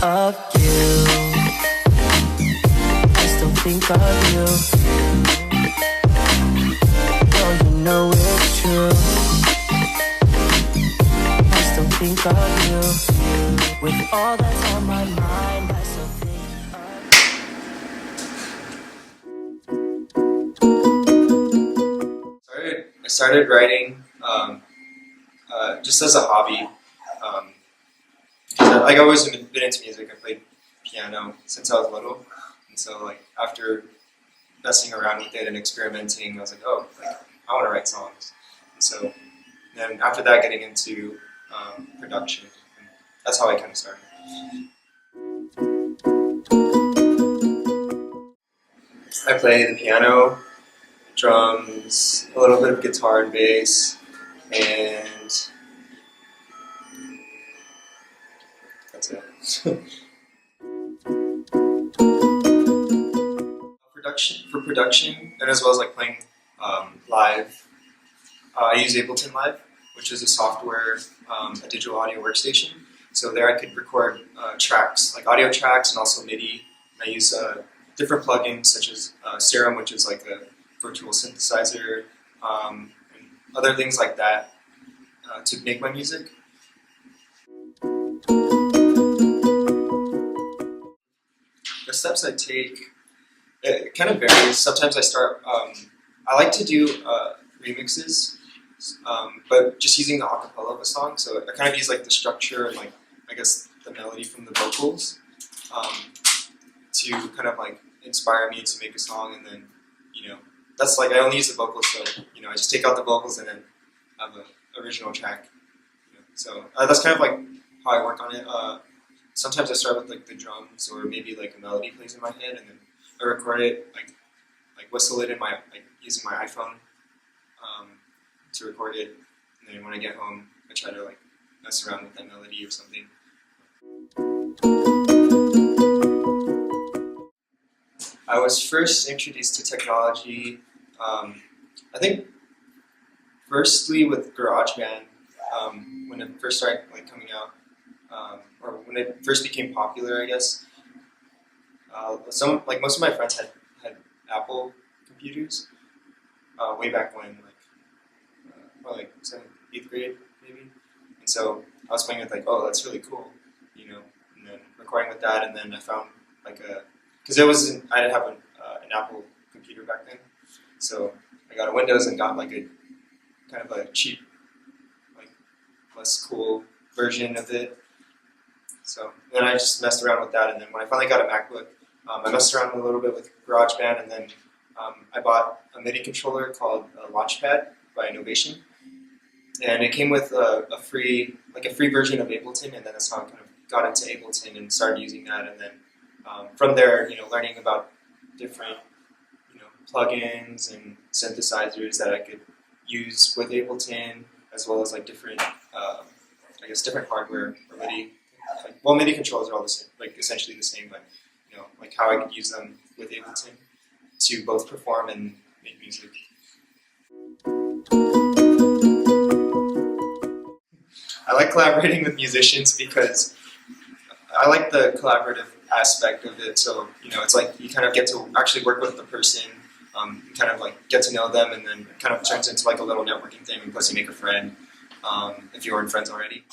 of you. I still think of you. No, you know it's true. I still think of you. With all that's on my mind, I still think I started writing just as a hobby. I've always been into music. I played piano since I was little, and so like after messing around with it and experimenting, I was like, oh, like, I want to write songs. And so then after that, getting into production. And that's how I kind of started. I play the piano, drums, a little bit of guitar and bass, and that's it. For production, and as well as like playing live, I use Ableton Live, which is a software, a digital audio workstation. So there I could record tracks, like audio tracks, and also MIDI. And I use different plugins such as Serum, which is like a virtual synthesizer, and other things like that to make my music. The steps I take, it kind of varies. Sometimes I start, I like to do remixes, but just using the acapella of a song. So I kind of use like the structure and like, I guess, the melody from the vocals to kind of like inspire me to make a song. And then, you know, that's like, I only use the vocals, so, you know, I just take out the vocals and then have an original track. You know? So that's kind of like how I work on it. Sometimes I start with like the drums, or maybe like a melody plays in my head, and then I record it, like whistle it in my, like using my iPhone to record it. And then when I get home, I try to like mess around with that melody or something. I was first introduced to technology, I think, firstly with GarageBand, when it first started like coming out, or when it first became popular, I guess. Most of my friends had Apple computers way back when, probably like 7th, 8th grade maybe. And so I was playing with like, oh, that's really cool, you know. And then recording with that, and then I found like because I didn't have an Apple computer back then, so I got a Windows and got like a kind of a cheap, like less cool version of it. So then I just messed around with that, and then when I finally got a MacBook, I messed around a little bit with GarageBand, and then I bought a MIDI controller called Launchpad by Innovation, and it came with a free version of Ableton, and then that's how I kind of got into Ableton and started using that, and then from there, you know, learning about different, you know, plugins and synthesizers that I could use with Ableton, as well as like different, I guess, different hardware or MIDI. Well, MIDI controllers are all the same, like essentially the same, but you know, like how I could use them with Ableton to both perform and make music. I like collaborating with musicians because I like the collaborative aspect of it. So, you know, it's like you kind of get to actually work with the person, you kind of like get to know them, and then it kind of turns into like a little networking thing, and plus you make a friend if you aren't friends already.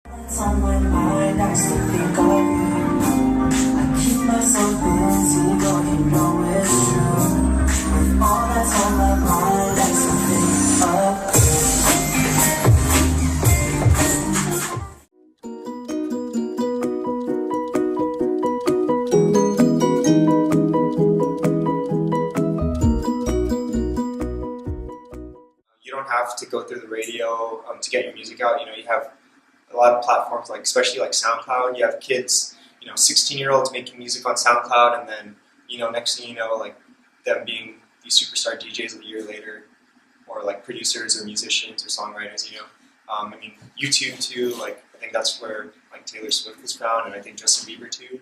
It's on my mind, I still think of you. I keep myself busy, though you know it's true. With all that's on my mind, I still think of You don't have to go through the radio to get your music out. You know, you have a lot of platforms, like especially like SoundCloud. You have kids, you know, 16-year-olds making music on SoundCloud, and then, you know, next thing you know, like them being these superstar DJs a year later, or like producers or musicians or songwriters. You know, I mean, YouTube too. Like I think that's where like Taylor Swift was found, and I think Justin Bieber too.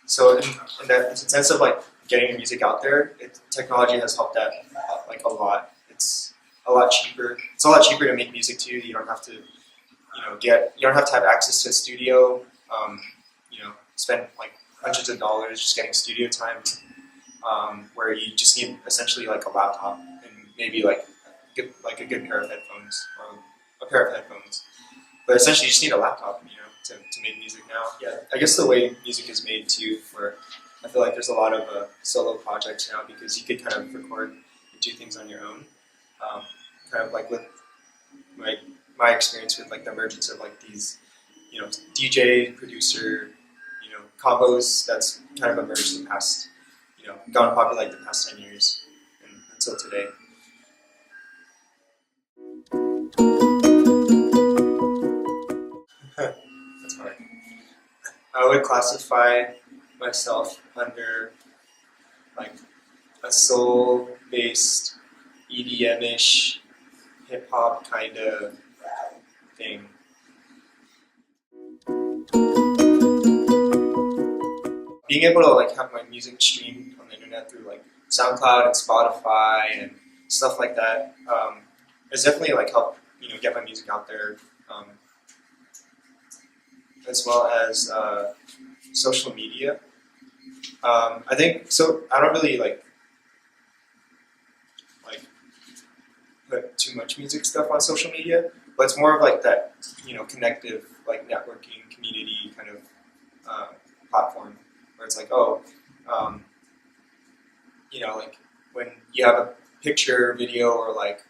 So in that sense of like getting your music out there, technology has helped that like a lot. It's a lot cheaper. It's a lot cheaper to make music too. You don't have to you don't have to have access to a studio. Spend like hundreds of dollars just getting studio time, where you just need essentially like a laptop and maybe like a good pair of headphones or a pair of headphones. But essentially, you just need a laptop, to make music now. Yeah, I guess the way music is made too, where I feel like there's a lot of solo projects now because you could kind of record and do things on your own. Kind of like with my experience with like the emergence of like these, DJ producer, combos that's kind of emerged the past, gone popular like the past 10 years and until today. That's hard. I would classify myself under like a soul-based, EDM-ish, hip-hop kind of thing. Being able to like have my music streamed on the internet through like SoundCloud and Spotify and stuff like that has definitely like helped get my music out there, as well as social media. I think so. I don't really like put too much music stuff on social media, but it's more of like that connective like networking community kind of platform. Where it's like, like when you have a picture, video, or like,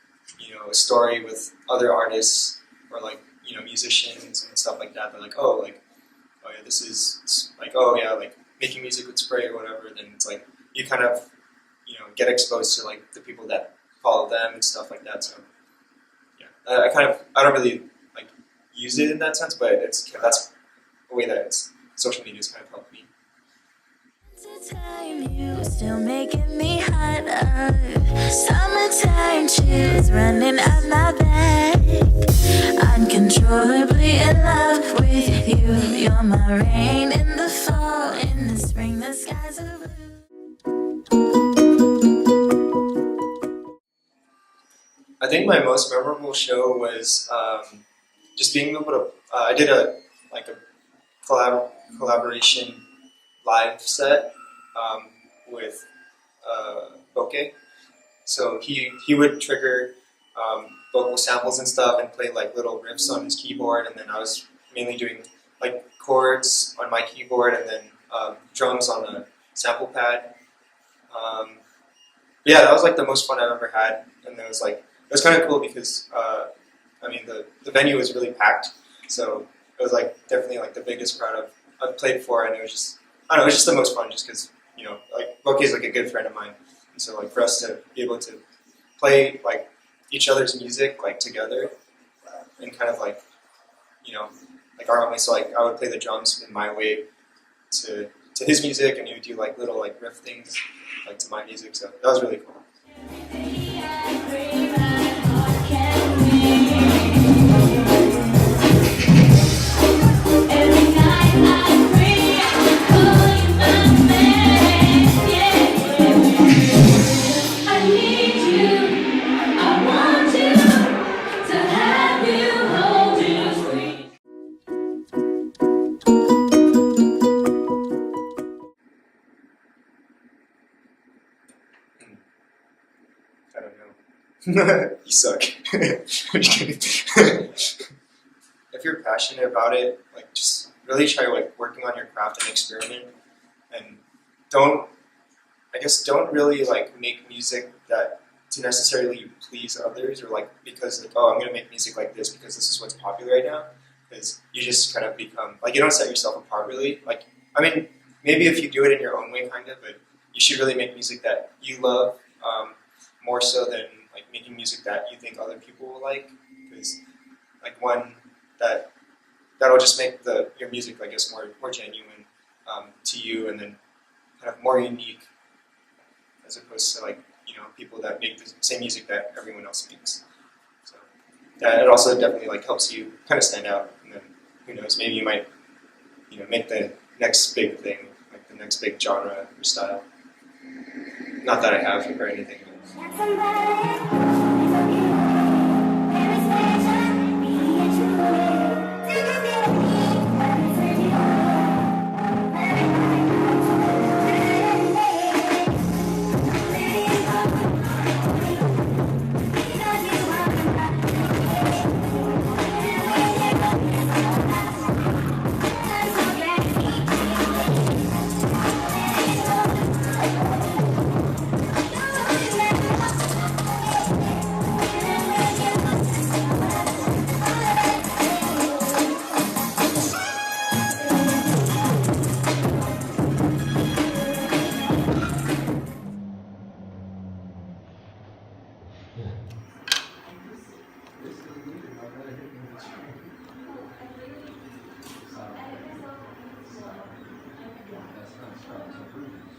a story with other artists or like, musicians and stuff like that. They're like, oh yeah, this is like, oh yeah, like making music with Spré or whatever. Then it's like you kind of, get exposed to like the people that follow them and stuff like that. So yeah, I don't really like use it in that sense, but that's a way that social media has kind of helped me. Time, you still making me hot. Summertime chills running up my back. Uncontrollably in love with you. You're my rain in the fall, in the spring, the skies are blue. I think my most memorable show was just being able to. I did a collaboration live set with Bokeh. So he would trigger vocal samples and stuff and play like little riffs on his keyboard, and then I was mainly doing like chords on my keyboard and then drums on a sample pad. Yeah, that was like the most fun I've ever had, and it was kind of cool because the venue was really packed, so it was like definitely like the biggest crowd I've played for, and it was just it was just the most fun just because like Bokeh is like a good friend of mine, and so like for us to be able to play like each other's music like together and kind of like like our own way. So like I would play the drums in my way to his music, and he would do like little like riff things like to my music. So that was really cool. I don't know. You suck. I'm just kidding. If you're passionate about it, like just really try like working on your craft and experiment, and don't really like make music that to necessarily please others, or like because like, oh, I'm gonna make music like this because this is what's popular right now. Because you just kind of become like, you don't set yourself apart really. Like, I mean, maybe if you do it in your own way, kind of, but you should really make music that you love, more so than like making music that you think other people will like. Because like that'll just make your music, I guess, more genuine to you, and then kind of more unique, as opposed to like people that make the same music that everyone else makes. So yeah, it also definitely like helps you kind of stand out, and then who knows, maybe you might make the next big thing, like the next big genre or style. Not that I have or anything. Somebody, That's not